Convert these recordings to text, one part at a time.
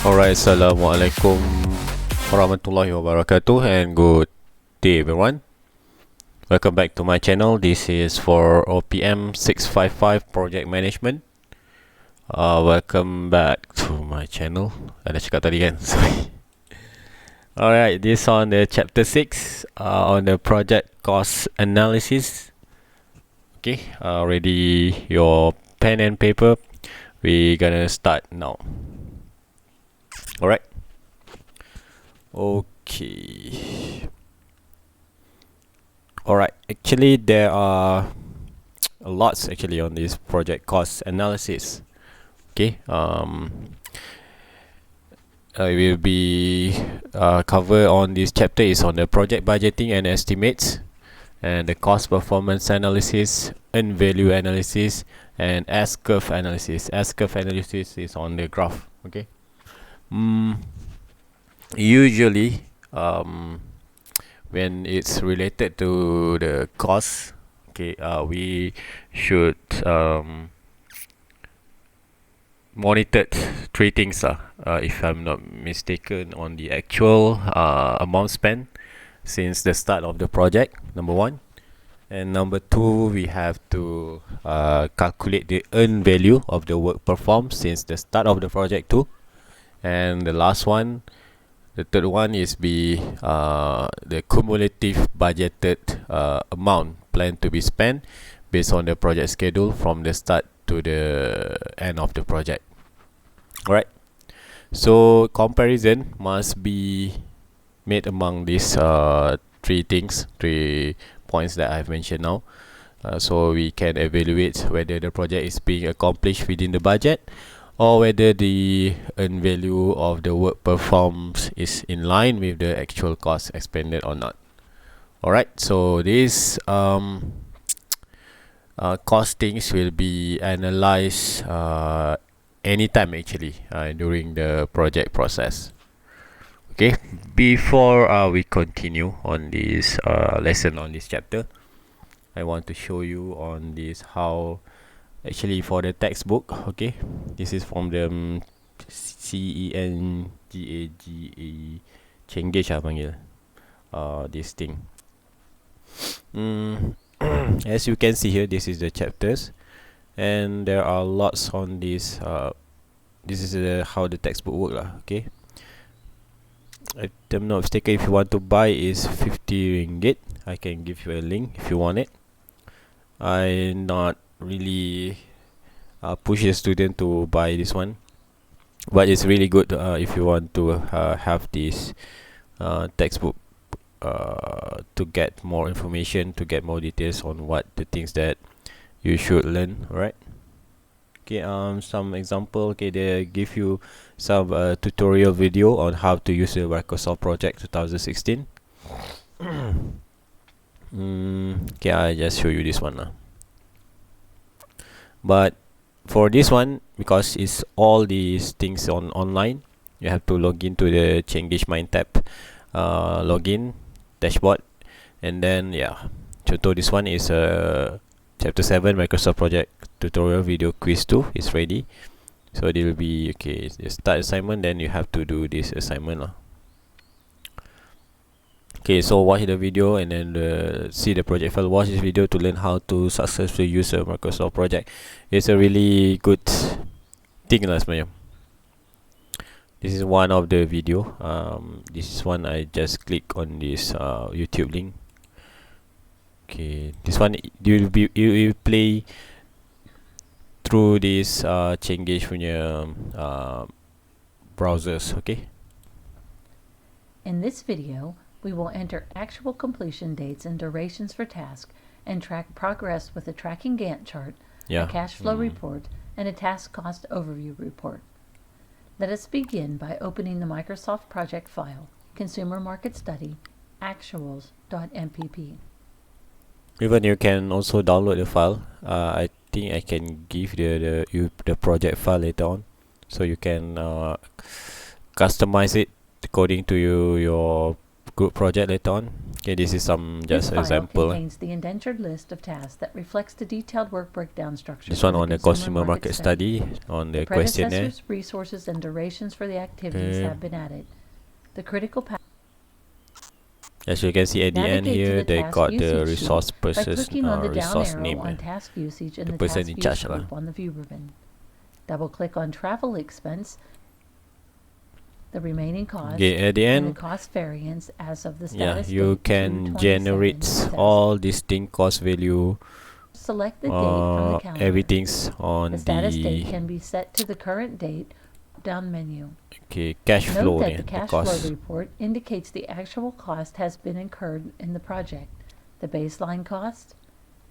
Alright, Assalamualaikum warahmatullahi wabarakatuh and good day everyone. Welcome back to my channel. This is for OPM 655 Project Management. Welcome back to my channel. Ada cakap tadi kan? Sorry. Alright, this on the chapter 6 on the project cost analysis. Okay, ready your pen and paper. We gonna start now. Alright. Okay. Alright. Actually, there are lots actually on this project cost analysis. Okay. Will be cover on this chapter is on the project budgeting and estimates, and the cost performance analysis, earned value analysis, and S-curve analysis. S-curve analysis is on the graph. Okay. Usually when it's related to the cost, okay, we should monitor three things, if I'm not mistaken, on the actual amount spent since the start of the project, number one, and number two, we have to calculate the earned value of the work performed since the start of the project too. And the last one, the third one is the cumulative budgeted amount planned to be spent based on the project schedule from the start to the end of the project. Alright, so comparison must be made among these three points that I've mentioned now, so we can evaluate whether the project is being accomplished within the budget, or whether the earned value of the work performed is in line with the actual cost expended or not. Alright, so these costings will be analyzed anytime actually during the project process. Okay, before we continue on this lesson on this chapter, I want to show you on this how actually for the textbook. Okay, this is from the Cengage panggil this thing. As you can see here, this is the chapters, and there are lots on this. This is how the textbook work lah. Okay, if I'm not mistaken, if you want to buy is 50 ringgit. I can give you a link if you want it. I not really push the student to buy this one, but it's really good if you want to have this textbook to get more information, to get more details on what the things that you should learn. Right? Okay, some example. Okay, they give you some tutorial video on how to use the Microsoft Project 2016. Okay, I just show you this one now. But for this one, because it's all these things online, you have to log into the Cengage Mind tab, login, dashboard, and then yeah. So this one is chapter 7 Microsoft Project tutorial video quiz 2 is ready. So it will be okay. The start assignment, then you have to do this assignment lah. Okay, so watch the video and then see the project file. Watch this video to learn how to successfully use a Microsoft project. It's a really good thing lah sebenarnya. This is one of the video. This is one I just click on this YouTube link. Okay, this one you will play through this Cengage punya browsers. Okay. In this video, we will enter actual completion dates and durations for tasks and track progress with a tracking Gantt chart, a cash flow report, and a task cost overview report. Let us begin by opening the Microsoft project file, Consumer Market Study, actuals.mpp. Even you can also download the file. I think I can give the project file later on, so you can customize it according to your group project later on. Okay, this is some just this example. This contains the indentured list of tasks that reflects the detailed work breakdown structure. This one on the consumer market study on the questionnaire. Resources and durations for the activities have been added. The critical as you can see at the end here, they got the resource person, resource name, on task usage and the person in charge on the view ribbon. Double click on travel expense, the remaining cost, at the end, and the cost variance as of the status date. You can generate all distinct cost value. Select the date from the calendar. Everything's on the status date can be set to the current date down menu. Okay, cash flow. Note that the cash flow report indicates the actual cost has been incurred in the project, the baseline cost,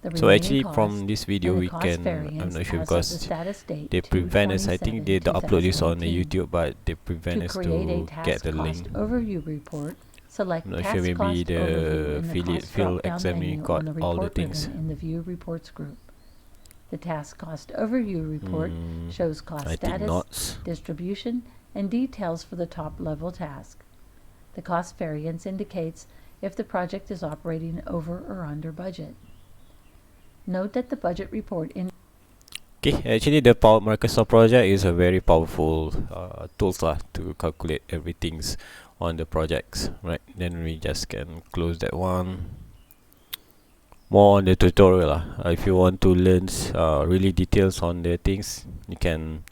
the so actually from this video we can, I'm not sure because they prevent us, I think they upload this on the YouTube, but they prevent us to get the link. Overview report, select I'm not sure, maybe the field examiner got all the things. In the view reports group. The task cost overview report shows cost status, distribution, and details for the top level task. The cost variance indicates if the project is operating over or under budget. Note that the budget report actually the Microsoft project is a very powerful tool to calculate everything's on the projects, right? Then we just can close that one. More on the tutorial. If you want to learn really details on the things, you can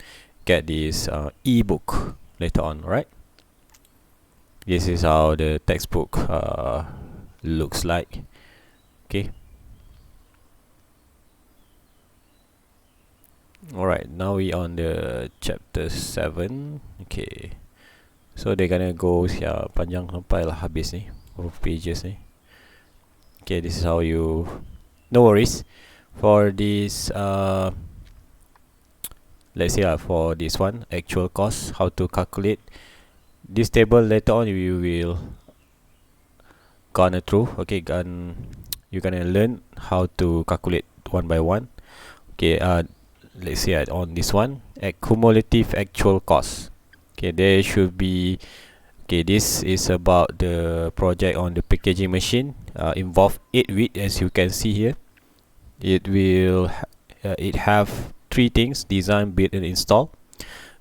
get this ebook later on, right? This is how the textbook looks like. Okay. Alright, now we on the chapter 7. Okay, so they're gonna go panjang sampai lah habis ni, pages ni. Okay, this is how you, no worries for this let's say for this one, actual cost, how to calculate this table later on you will gonna through. Okay, you're gonna learn how to calculate one by one. Okay, let's say on this one, cumulative actual cost. Okay, there should be, okay, this is about the project on the packaging machine, involve 8 weeks as you can see here. It will it have 3 things: design, build, and install.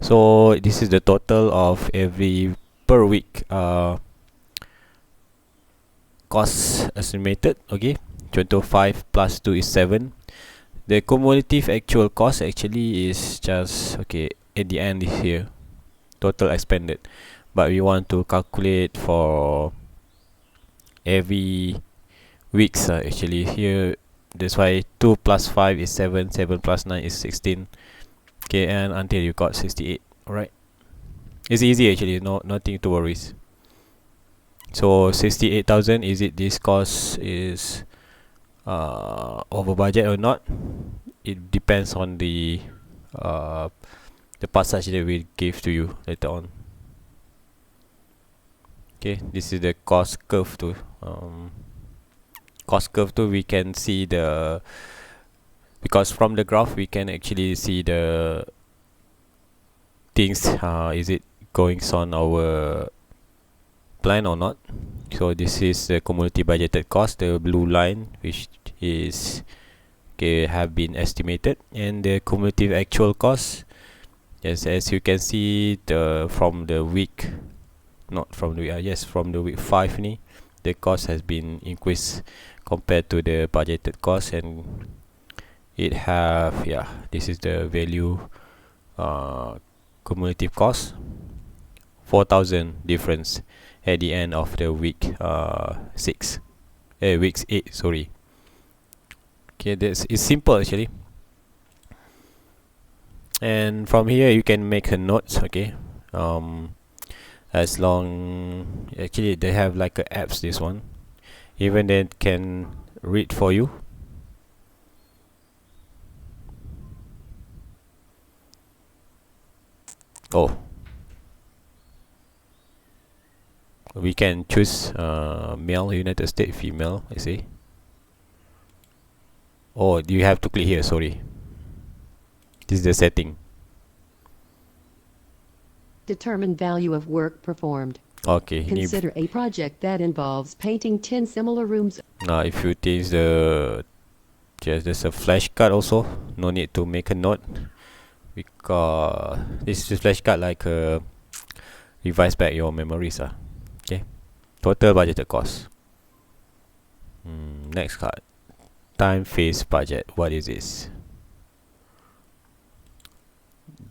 So this is the total of every per week cost estimated. Okay, 25 plus 2 is 7. The cumulative actual cost actually is just, okay, at the end is here, total expended, but we want to calculate for every weeks actually here. That's why 2 plus 5 is 7, 7 plus 9 is 16. Okay, and until you got 68. Alright, it's easy actually, nothing to worries. So 68,000, is it this cost is over budget or not? It depends on the passage that we give to you later on. Okay, this is the cost curve too. Cost curve too, we can see the, because from the graph we can actually see the things, is it going on our plan or not. So this is the cumulative budgeted cost, the blue line, which is, okay, have been estimated, and the cumulative actual cost, yes, as you can see, from the week, not from the week, yes, from the week 5 ni, the cost has been increased compared to the budgeted cost, and it have, this is the value, cumulative cost, 4,000 difference at the end of the week 6, weeks 8, sorry. Okay, it's simple actually, and from here you can make a notes. Okay, as long, actually they have like a apps, this one, even they can read for you. Oh, we can choose male, United States, female, I see. Oh, you have to click here, sorry. This is the setting. Determine value of work performed. Okay. Consider a project that involves painting 10 similar rooms. Now, if you change there's a flashcard also. No need to make a note because this is flashcard like revise back your memories. Okay. Total budgeted cost. Next card. Time phase budget. What is this?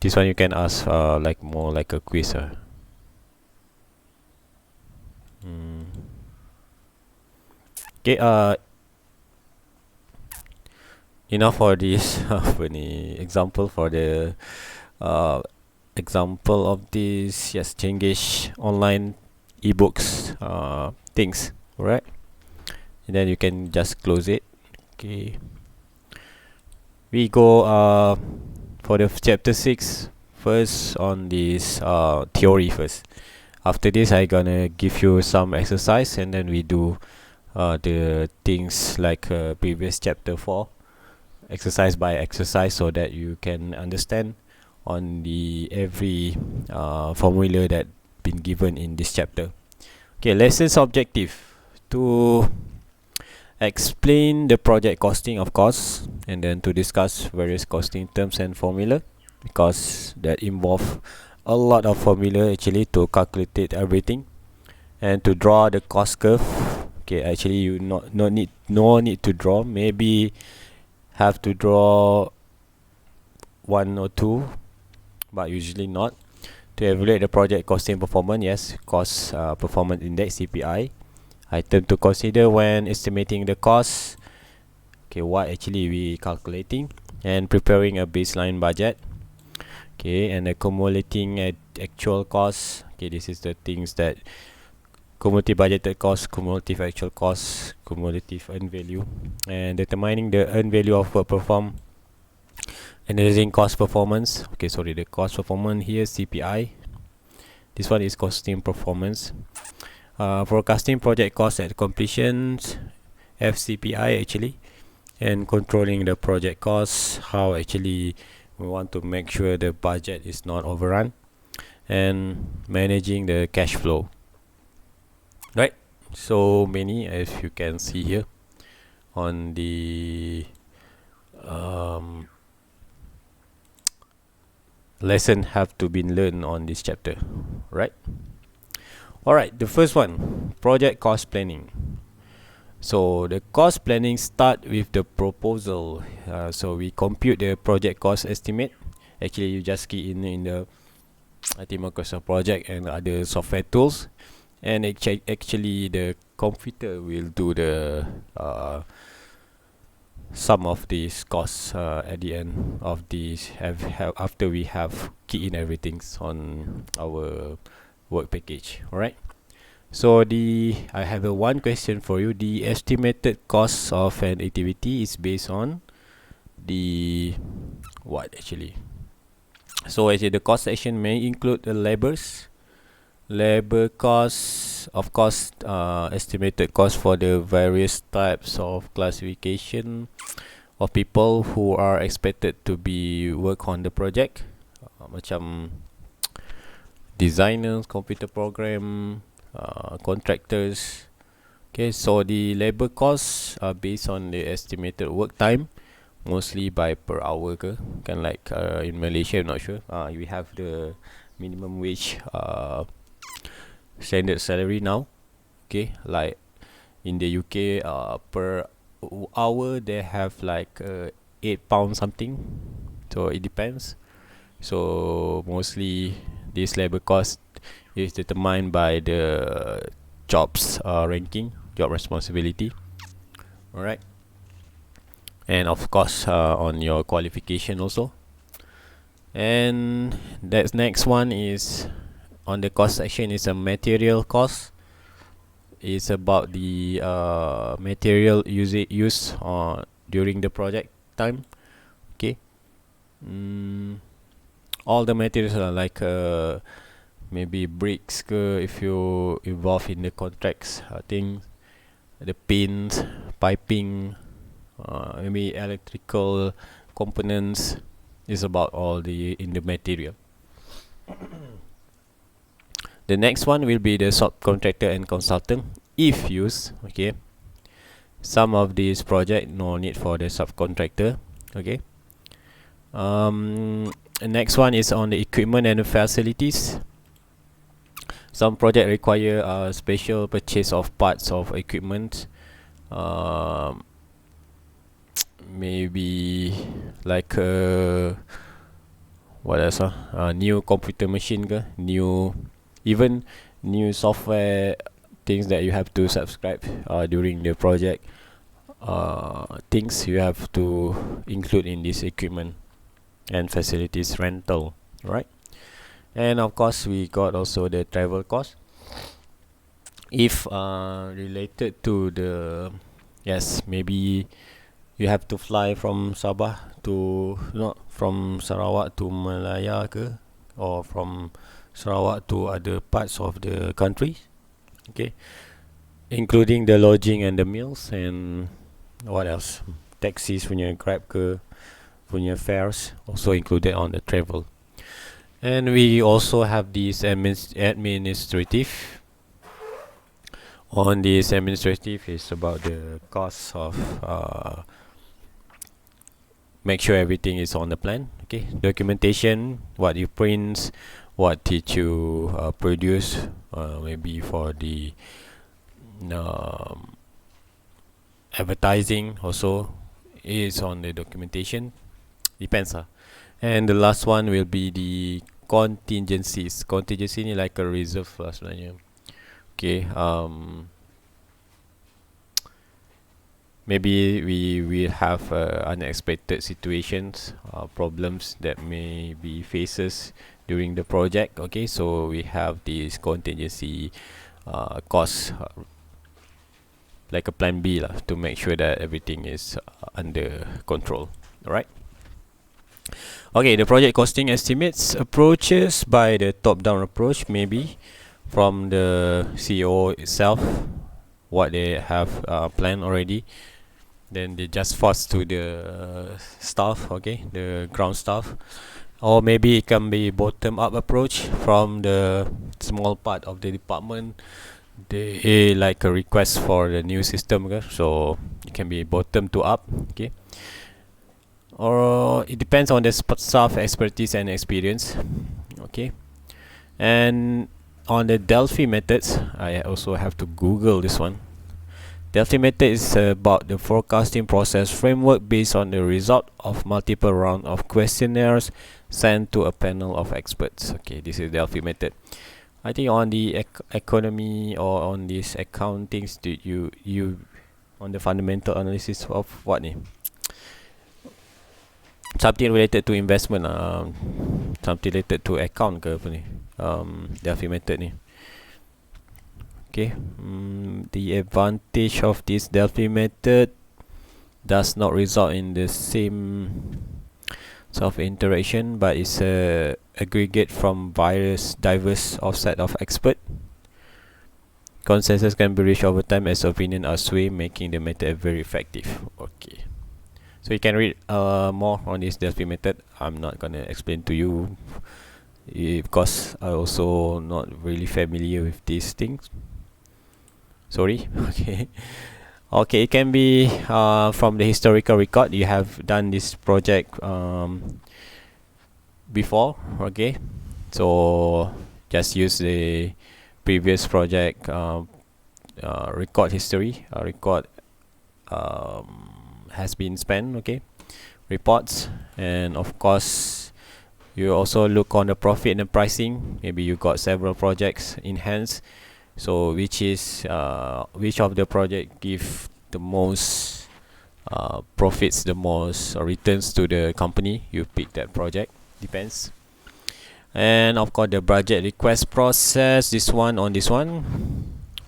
This one you can ask like more like a quiz. Okay. Enough for this example for the example of this. Yes, Chinglish online ebooks things. Alright. And then you can just close it. Okay. We go for the chapter 6 first on this theory first. After this I gonna give you some exercise and then we do the things like previous chapter 4 exercise by exercise so that you can understand on the every formula that been given in this chapter. Okay, lessons objective to explain the project costing, of course, and then to discuss various costing terms and formula because that involve a lot of formula actually to calculate everything and to draw the cost curve. Okay, actually you no need to draw, maybe have to draw one or two, but usually not. To evaluate the project costing performance, yes, cost performance index CPI. Item to consider when estimating the cost. Okay, what actually we calculating and preparing a baseline budget. Okay, and accumulating actual costs. Okay, this is the things that cumulative budgeted cost, cumulative actual cost, cumulative earned value, and determining the earned value of work performed. Analyzing cost performance. Okay, sorry, the cost performance here CPI. This one is costing performance. Forecasting project cost at completion, FCPI actually, and controlling the project costs, how actually we want to make sure the budget is not overrun, and managing the cash flow. Right, so many as you can see here on the lesson have to be learned on this chapter, right? Alright, the first one, project cost planning. So the cost planning start with the proposal. So we compute the project cost estimate. Actually, you just key in the Microsoft project and other software tools, and actually the computer will do the sum of these costs at the end of these after we have key in everything on our work package. Alright, so I have one question for you. The estimated cost of an activity is based on the what actually? So actually the cost section may include the labor costs, of course, estimated cost for the various types of classification of people who are expected to be work on the project, macam designers, computer program, contractors. Okay, so the labor costs are based on the estimated work time, mostly by per hour ke? Kan like in Malaysia, I'm not sure. We have the minimum wage standard salary now. Okay, like in the UK, per hour they have like £8 something. So it depends. So mostly this labor cost is determined by the jobs ranking, job responsibility. Alright, and of course on your qualification also. And that next one is on the cost section is a material cost. It's about the material use during the project time. Okay, all the materials are like maybe bricks if you involve in the contracts things, the pins, piping, maybe electrical components, is about all the in the material. The next one will be the subcontractor and consultant if used. Okay, some of these project no need for the subcontractor. Okay, the next one is on the equipment and the facilities. Some project require special purchase of parts of equipment, maybe like what else, new computer machine ke, even new software things that you have to subscribe during the project, things you have to include in this equipment and facilities rental, right? And of course we got also the travel cost if related to the, yes, maybe you have to fly from Sabah to, not from Sarawak to Malaya ke, or from Sarawak to other parts of the country. Okay, including the lodging and the meals, and what else, taxis punya, Grab ke punya fares also included on the travel. And we also have this administrative. On this administrative is about the cost of make sure everything is on the plan. Okay, documentation, what you print, what did you produce, maybe for the advertising also is on the documentation, depends. And the last one will be the contingencies. Contingency ni like a reserve lah sebenarnya. Okay, maybe we will have unexpected situations, problems that may be faces during the project. Okay, so we have this contingency cost, like a plan B lah, to make sure that everything is under control. Alright. Okay, the project costing estimates approaches by the top-down approach, maybe from the CEO itself, what they have planned already. Then they just force to the staff, okay, the ground staff. Or maybe it can be bottom-up approach from the small part of the department. They like a request for the new system, okay? So it can be bottom to up, okay. Or it depends on the staff expertise and experience, okay. And on the Delphi methods, I also have to Google this one. Delphi method is about the forecasting process framework based on the result of multiple rounds of questionnaires sent to a panel of experts. Okay, this is Delphi method. I think on the economy or on this accounting, you on the fundamental analysis of what ni? Something related to investment, something related to account ke apa ni, Delphi method ni. Okay, the advantage of this Delphi method does not result in the same sort of interaction, but it's a aggregate from various diverse offset of expert. Consensus can be reached over time as opinion are sway, making the method very effective. Okay, so you can read more on this Delphi method. I'm not gonna explain to you because I also not really familiar with these things. Sorry. Okay. Okay, it can be from the historical record. You have done this project before. Okay, so just use the previous project record history. Record has been spent. Okay, reports, and of course you also look on the profit and the pricing. Maybe you got several projects in hands. So which of the project give the most profits, the most returns to the company, you pick that project, depends. And of course the budget request process, this one,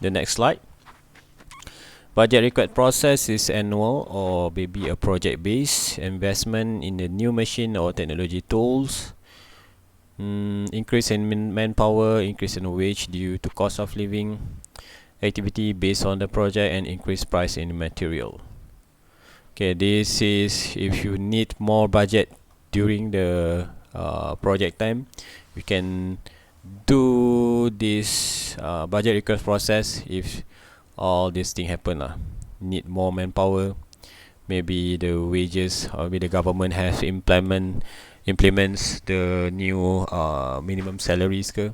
the next slide. Budget request process is annual or maybe a project based investment in the new machine or technology tools. Increase in manpower, increase in wage due to cost of living, activity based on the project, and increase price in material. Okay, this is if you need more budget during the project time, you can do this budget request process if all this thing happen lah. Need more manpower, maybe the wages, or maybe the government has implements the new minimum salaries ke.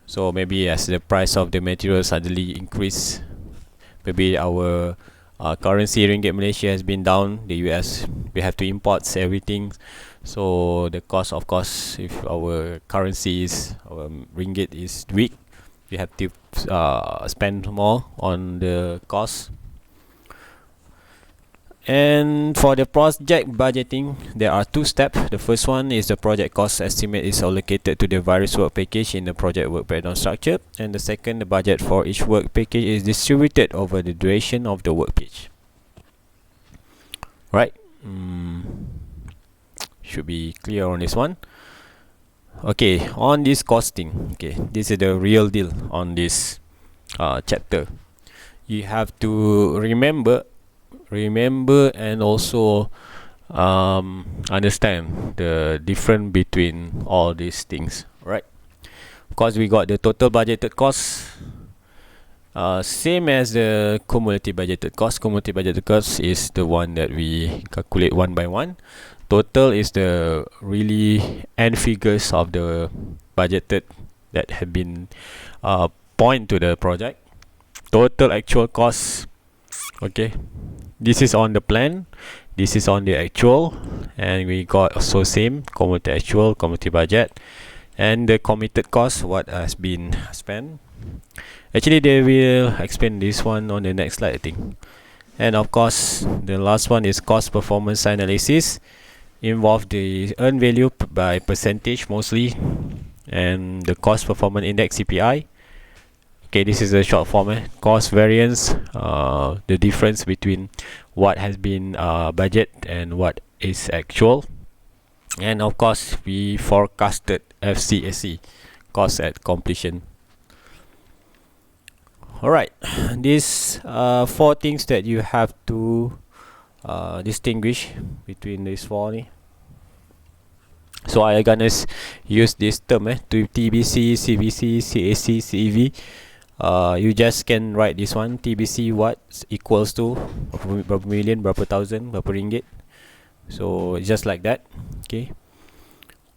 So maybe as the price of the material suddenly increase, maybe our currency ringgit Malaysia has been down, the US we have to import everything, so the cost, of course, if our currency is, our ringgit is weak, we have to spend more on the cost. And for the project budgeting, there are two steps. The first one is the project cost estimate is allocated to the various work package in the project work breakdown structure, and the second, the budget for each work package is distributed over the duration of the work page. Right? Should be clear on this one. Okay, on this costing, okay, this is the real deal on this chapter. You have to remember and also understand the difference between all these things, right? Because we got the total budgeted cost, same as the cumulative budgeted cost. Cumulative budgeted cost is the one that we calculate one by one. Total is the really end figures of the budgeted that have been point to the project. Total actual cost, okay, this is on the plan, this is on the actual, and we got also same cumulative actual, cumulative budget, and the committed cost, what has been spent. Actually they will explain this one on the next slide, I think. And of course the last one is cost performance analysis, involve the earned value by percentage mostly, and the cost performance index CPI. Okay, this is a short form, cost variance, the difference between what has been budget and what is actual. And of course we forecasted FCSE, cost at completion. Alright, these four things that you have to distinguish between these four. So I gonna use this term, to TBC, CBC, CAC, CEV. You just can write this one, TBC what equals to berapa million, berapa thousand, berapa ringgit. So just like that. Okay.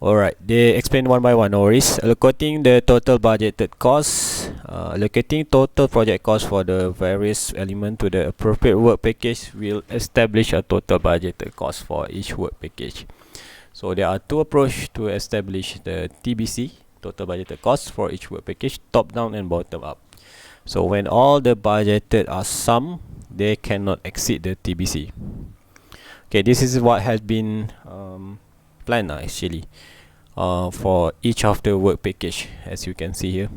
Alright, they explain one by one. No worries. Allocating the total budgeted cost, allocating total project cost for the various element to the appropriate work package will establish a total budgeted cost for each work package. So there are two approaches to establish the TBC, total budgeted cost, for each work package, top down and bottom up. So when all the budgeted are summed, they cannot exceed the TBC. Okay, this is what has been planned actually for each of the work package, as you can see here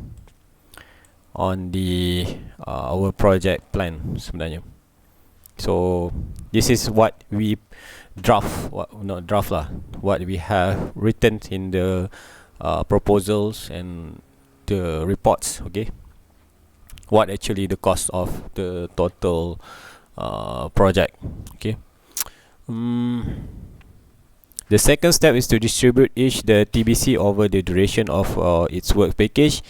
on the our project plan sebenarnya. So this is what we what we have written in the proposals and the reports. Okay, what actually the cost of the total project. Okay. The second step is to distribute each the TBC over the duration of its work package.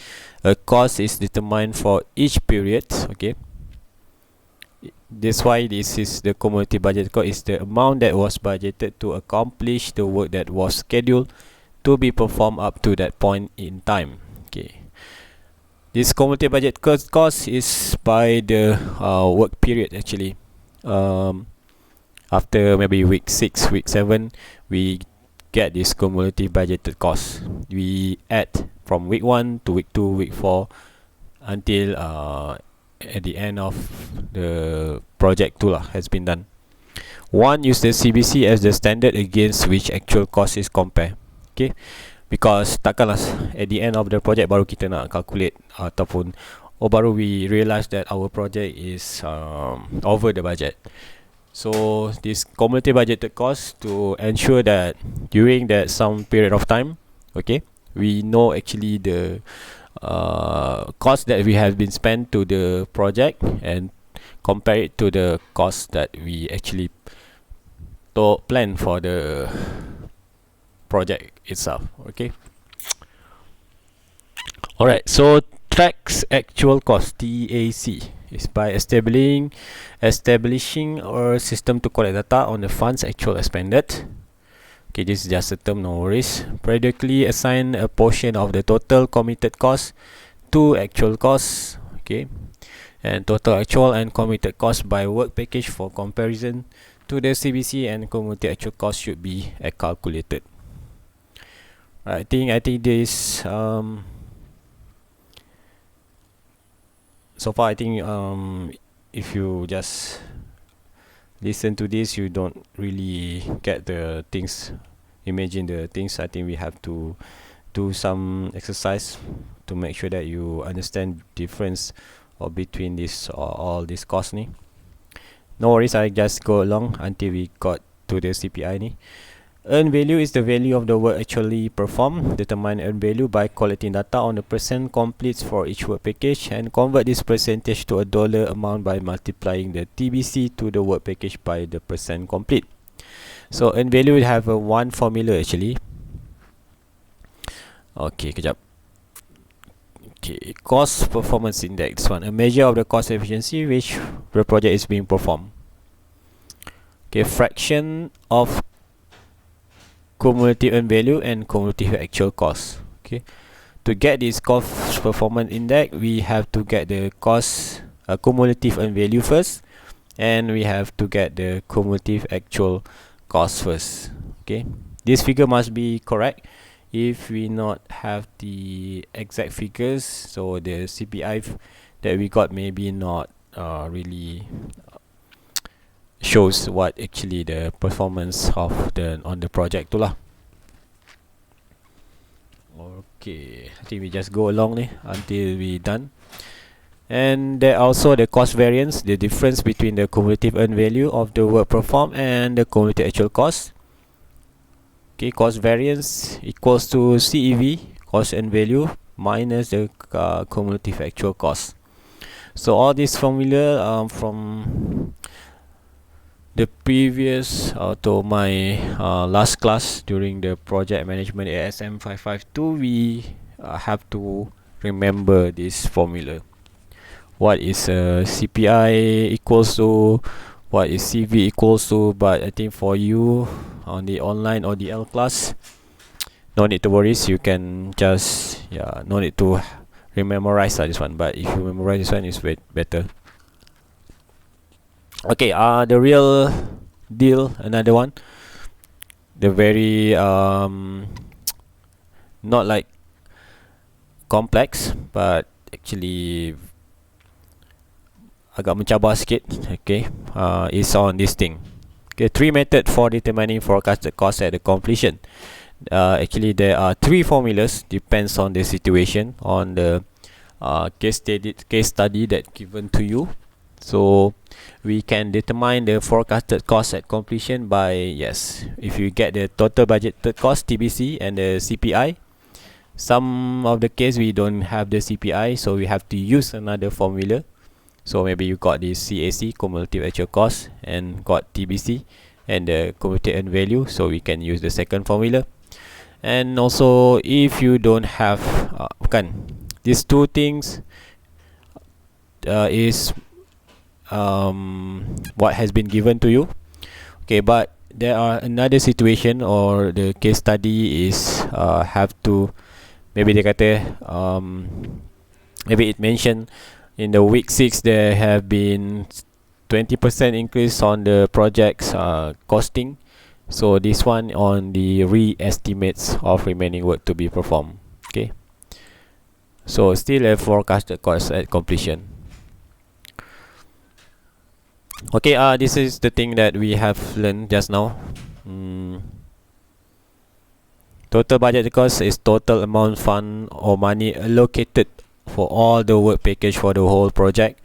A cost is determined for each period. Okay, that's why this is the cumulative budget cost, is the amount that was budgeted to accomplish the work that was scheduled to be performed up to that point in time. Okay, this cumulative budget cost is by the work period actually. After maybe week 6, week 7, we get this cumulative budgeted cost. We add from week 1 to week 2, week 4 until at the end of the project has been done. One, use the CBC as the standard against which actual cost is compared. Okay, because takkanlah at the end of the project baru kita nak calculate ataupun baru we realise that our project is over the budget. So this cumulative budgeted cost to ensure that during that some period of time, okay, we know actually the cost that we have been spent to the project and compare it to the cost that we actually plan for the project itself. Okay. Alright, so tracks actual cost TAC is by establishing a system to collect data on the funds actual expended. Okay, this is just a term, no worries. Periodically assign a portion of the total committed cost to actual costs. Okay, and total actual and committed cost by work package for comparison to the CBC and cumulative actual cost should be calculated. I think this so far I think if you just listen to this, you don't really get the things, imagine the things. I think we have to do some exercise to make sure that you understand difference or between this or all this cost ni. No worries, I just go along until we got to the CPI ni. Earned value is the value of the work actually performed. Determine earned value by collecting data on the percent completes for each work package and convert this percentage to a dollar amount by multiplying the TBC to the work package by the percent complete. So earned value will have one formula actually. Okay, kejap. Okay, cost performance index. This one, a measure of the cost efficiency which the project is being performed. Okay, fraction of cumulative earned value and cumulative actual cost. Okay, to get this cost performance index, we have to get the cost cumulative earned value first, and we have to get the cumulative actual cost first. Okay, this figure must be correct. If we not have the exact figures, so the CPI that we got maybe not really shows what actually the performance of the on the project tu lah. Okay, I think we just go along ni until we done. And there also the cost variance, the difference between the cumulative earned value of the work performed and the cumulative actual cost. Okay, cost variance equals to CEV, cost earned value, minus the cumulative actual cost. So all this formula from the previous to my last class during the project management ASM 552, we have to remember this formula. What is CPI equals to, what is CV equals to. But I think for you on the online or the L class, no need to worry, you can just no need to memorize this one, but if you memorize this one, it's better. Okay, the real deal, another one, the very not like complex, but actually agak mencabar sikit. Okay, is on this thing. Okay, 3 method for determining forecasted cost at the completion. Actually there are 3 formulas, depends on the situation, on the case study that given to you. So we can determine the forecasted cost at completion by, yes, if you get the total budgeted cost TBC and the CPI. Some of the case we don't have the CPI, so we have to use another formula. So maybe you got the CAC, cumulative actual cost, and got TBC and the cumulative earned value, so we can use the second formula. And also if you don't have these 2 things is what has been given to you. Okay, but there are another situation, or the case study is have to, maybe they kata maybe it mentioned in the week 6 there have been 20% increase on the project's costing. So this one on the re-estimates of remaining work to be performed. Okay, so still a forecasted cost at completion. Okay, this is the thing that we have learned just now. Total budget cost is total amount fund or money allocated for all the work package for the whole project.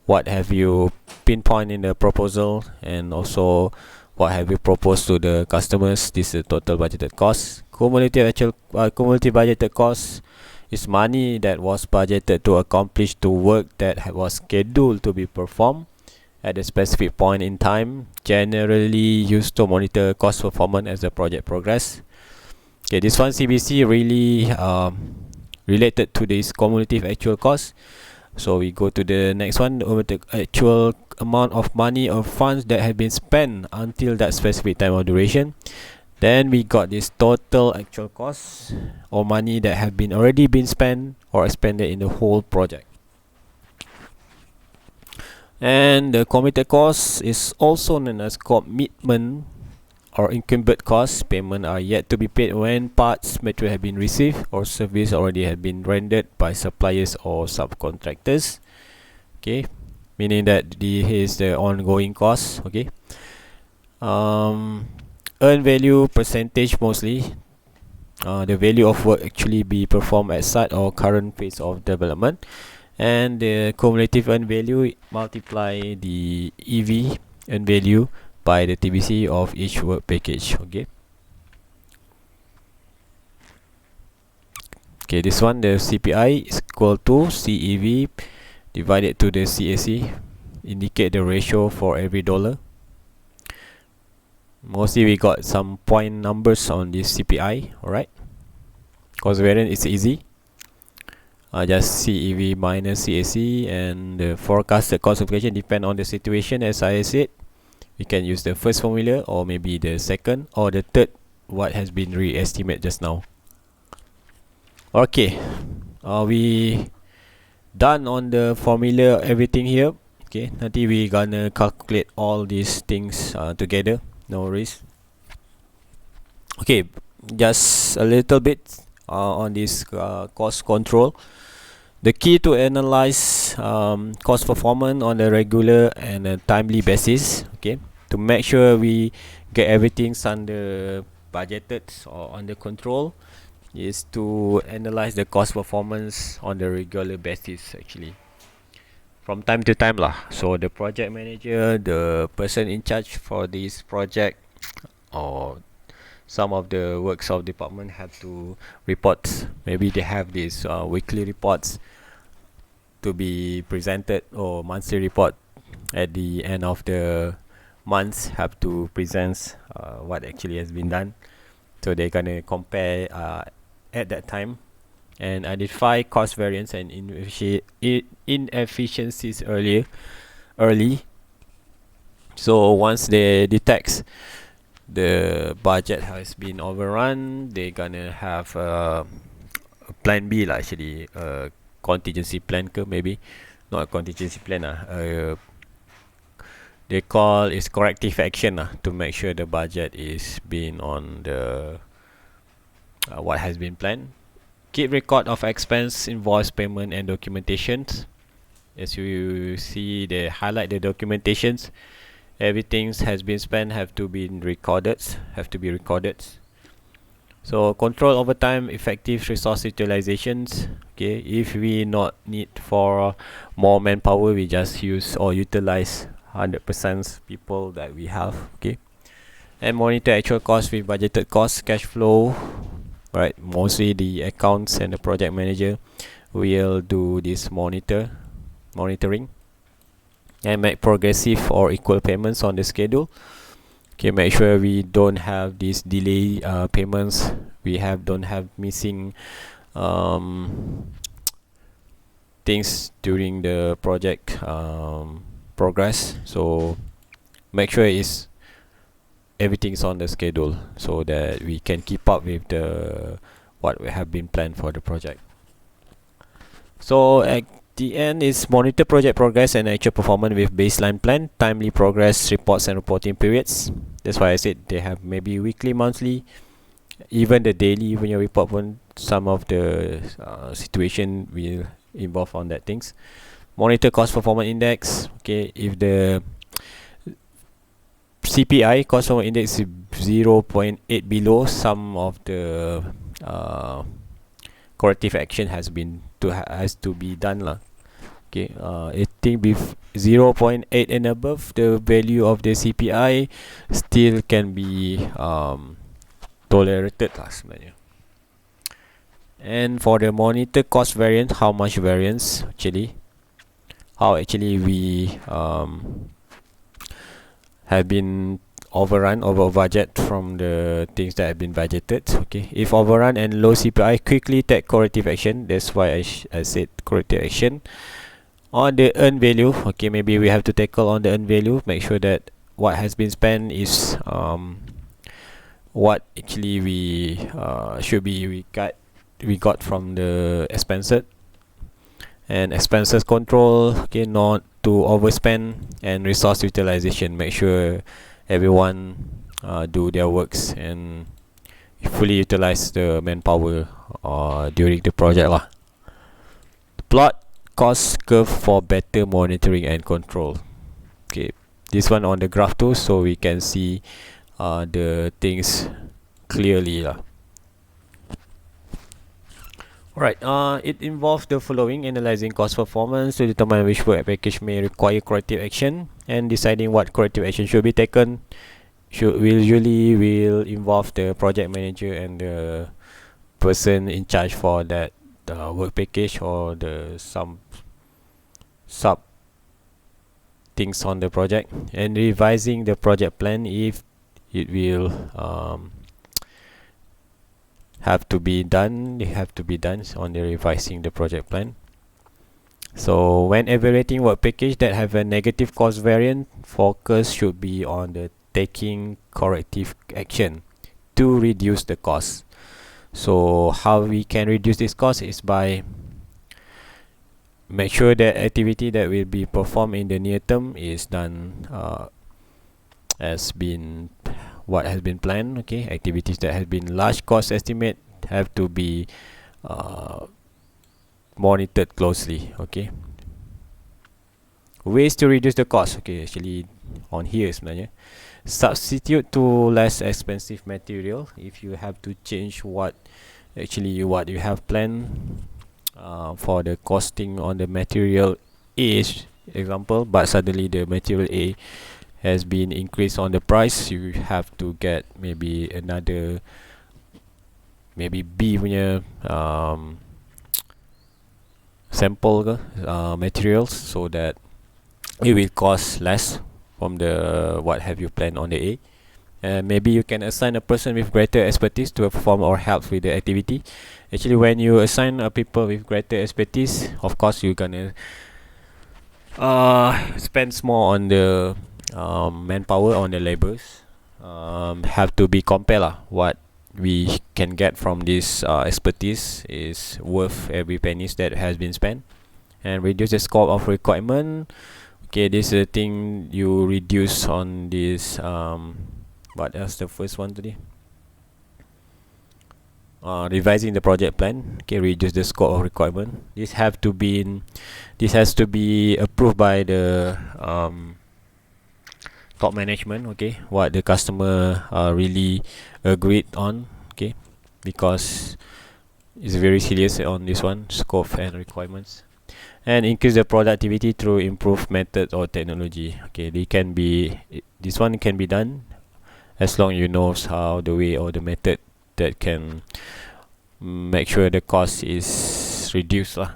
What have you pinpoint in the proposal, and also what have you proposed to the customers? This is total budgeted cost. Cumulative budgeted cost is money that was budgeted to accomplish the work that was scheduled to be performed at a specific point in time, generally used to monitor cost performance as the project progress. Okay, this one CBC really related to this cumulative actual cost. So we go to the next one, the actual amount of money or funds that have been spent until that specific time or duration. Then we got this total actual costs or money that have been already been spent or expended in the whole project. And the committed cost is also known as commitment or incumbent costs. Payment are yet to be paid when parts, material have been received or service already have been rendered by suppliers or subcontractors. Okay, meaning that here is the ongoing cost. Okay, earned value percentage mostly. The value of work actually be performed at site or current phase of development. And the cumulative earned value multiply the EV earned value by the TBC of each work package. Okay, this one, the CPI is equal to CEV divided to the CAC, indicate the ratio for every dollar. Mostly we got some point numbers on this CPI. Alright, cost variance is easy, just CEV minus CAC, and the forecasted cost application depend on the situation. As I said, we can use the first formula or maybe the second or the third, what has been re-estimated just now. Okay, we done on the formula, everything here. Okay, nanti we gonna calculate all these things together, no worries. Okay, just a little bit on this cost control. The key to analyze cost performance on a regular and a timely basis, okay, to make sure we get everything under budgeted or under control, is to analyze the cost performance on the regular basis actually, from time to time lah. So the project manager, the person in charge for this project, or some of the works of department have to report. Maybe they have these weekly reports to be presented, or monthly report at the end of the months have to present what actually has been done. So they're gonna compare at that time and identify cost variance and inefficiencies early. So once they detect the budget has been overrun, they're gonna have a plan B lah, actually contingency plan ke, maybe not a contingency plan they call is corrective action to make sure the budget is being on the what has been planned. Keep record of expense, invoice, payment and documentations. As you see, they highlight the documentations. Everything has been spent have to be recorded. So control over time, effective resource utilizations. Okay, if we not need for more manpower, we just use or utilize 100% people that we have. Okay, and monitor actual cost with budgeted cost, cash flow. Right, mostly the accounts and the project manager will do this monitoring, and make progressive or equal payments on the schedule. Okay, make sure we don't have these delay payments. We don't have missing things during the project progress. So make sure everything is on the schedule, so that we can keep up with the what we have been planned for the project. So at the end is monitor project progress and actual performance with baseline plan, timely progress reports and reporting periods. That's why I said they have maybe weekly, monthly, even the daily when you report on some of the situation will involve on that things. Monitor cost performance index. Okay, if the CPI, cost performance index, is 0.8 below, some of the corrective action has to be done lah. Okay, I think with 0.8 and above, the value of the CPI still can be tolerated lah sebenarnya. And for the monitor cost variance, how much variance how actually we have been overrun over budget from the things that have been budgeted. Okay, if overrun and low CPI, quickly take corrective action. That's why I said corrective action. On the earned value, okay, maybe we have to tackle on the earned value, make sure that what has been spent is what actually we got from the expenses. And expenses control, okay, not to overspend. And resource utilization, make sure everyone do their works and fully utilize the manpower during the project lah. Plot cost curve for better monitoring and control. Okay, this one on the graph too, so we can see the things clearly lah. Alright, it involves the following: analyzing cost performance to determine which work package may require corrective action, and deciding what corrective action should be taken. Will involve the project manager and the person in charge for that work package or the some sub things on the project, and revising the project plan if it will have to be done. They have to be done on the revising the project plan. So when evaluating work package that have a negative cost variance, focus should be on the taking corrective action to reduce the cost. So how we can reduce this cost is by make sure that activity that will be performed in the near term is done as been what has been planned. Okay, activities that have been large cost estimate have to be monitored closely. Okay, ways to reduce the cost. Okay, actually on here sebenarnya, substitute to less expensive material. If you have to change what you have planned for the costing on the material A, example, but suddenly the material A has been increased on the price, you have to get maybe another, maybe B punya sample ke, materials, so that it will cost less from the what have you planned on the A. And maybe you can assign a person with greater expertise to perform or help with the activity. Actually, when you assign a people with greater expertise, of course you're gonna spend more on the manpower, on the labors. Have to be compared lah. What we can get from this expertise is worth every pennies that has been spent. And reduce the scope of requirement. Okay, this is a thing you reduce on this. What else? The first one today. Revising the project plan. Okay, reduce the scope of requirement. This has to be approved by the top management. Okay, what the customer really agreed on. Okay, because it's very serious on this one, scope and requirements. And increase the productivity through improved method or technology. Okay, this one can be done as long you know how the way or the method that can make sure the cost is reduced lah.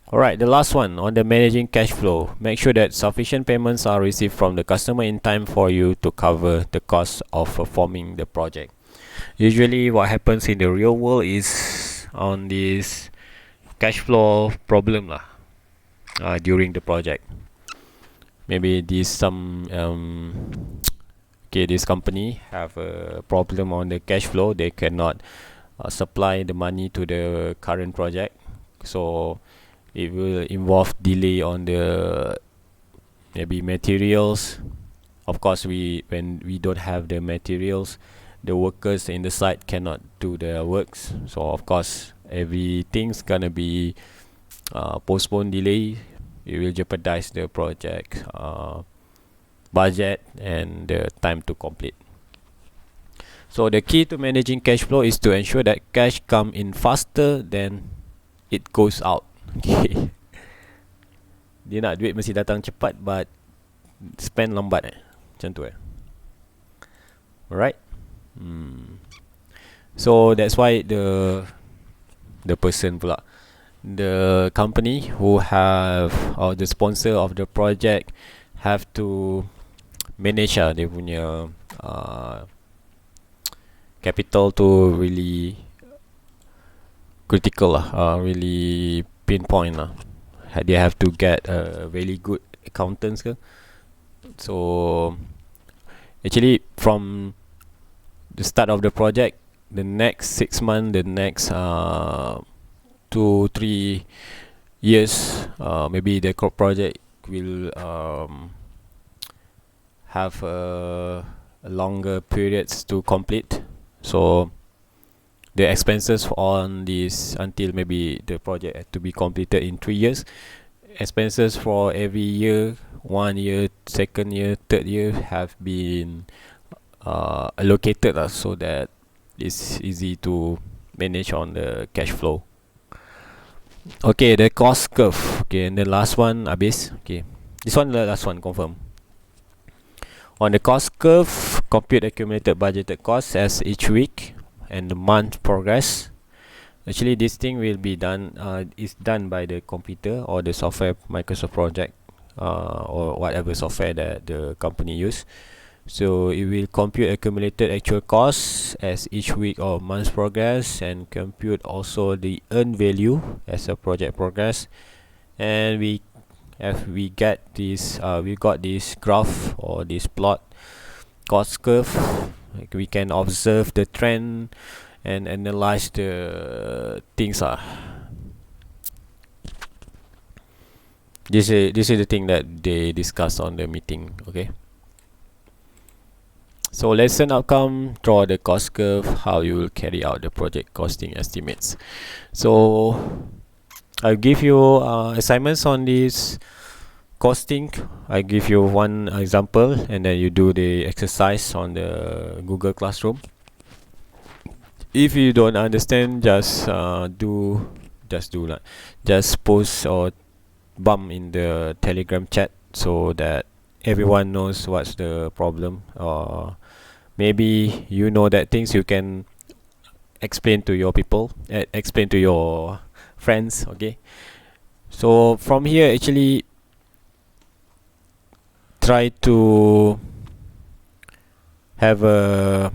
Alright, the last one on the managing cash flow. Make sure that sufficient payments are received from the customer in time for you to cover the cost of performing the project. Usually what happens in the real world is on this cash flow problem lah during the project. Maybe this company have a problem on the cash flow. They cannot supply the money to the current project, so it will involve delay on the maybe materials. Of course, when we don't have the materials, the workers in the site cannot do their works. So of course, everything's gonna be postponed, delay. It will jeopardize the project budget and the time to complete. So the key to managing cash flow is to ensure that cash come in faster than it goes out. Okay. Dia nak duit mesti datang cepat, but spend lambat macam tu Alright. So that's why the person pula, the company who have, or the sponsor of the project, have to manage dia punya capital tu really critical really pinpoint they have to get a really good accountants ke. So actually from the start of the project, the next 6 months, the next 2-3 years, maybe the project will have a longer periods to complete. So the expenses on this, until maybe the project had to be completed in 3 years, expenses for every year, 1 year, 2nd year, 3rd year have been allocated so that it's easy to manage on the cash flow. Okay, the cost curve. Okay, and the last one habis. Okay, this one the last one confirm. On the cost curve, compute accumulated budgeted costs as each week and the month progress. Actually, this thing will be done is done by the computer or the software Microsoft project or whatever software that the company use. So it will compute accumulated actual costs as each week or month progress, and compute also the earned value as a project progress. And we got this graph or this plot cost curve. Like we can observe the trend and analyze the things. This is the thing that they discussed on the meeting. Okay. So lesson outcome: draw the cost curve, how you will carry out the project costing estimates. So I'll give you assignments on this costing. I give you one example and then you do the exercise on the Google Classroom. If you don't understand, just post or bump in the Telegram chat so that everyone knows what's the problem, or maybe you know that things you can explain to your people, explain to your friends. Okay, so from here actually try to have a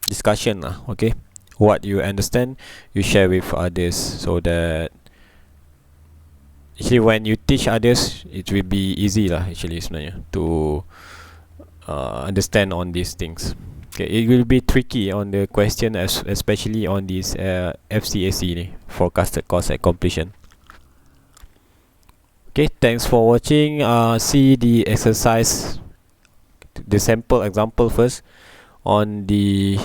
discussion. Okay, what you understand you share with others, so that actually when you teach others it will be easy actually sebenarnya to understand on these things. Okay, it will be tricky on the question, especially on this FCAC ni, forecasted cost at completion. Okay, thanks for watching. See the exercise, the sample example first on the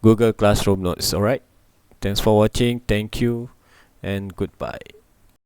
Google Classroom notes. Alright, thanks for watching. Thank you and goodbye.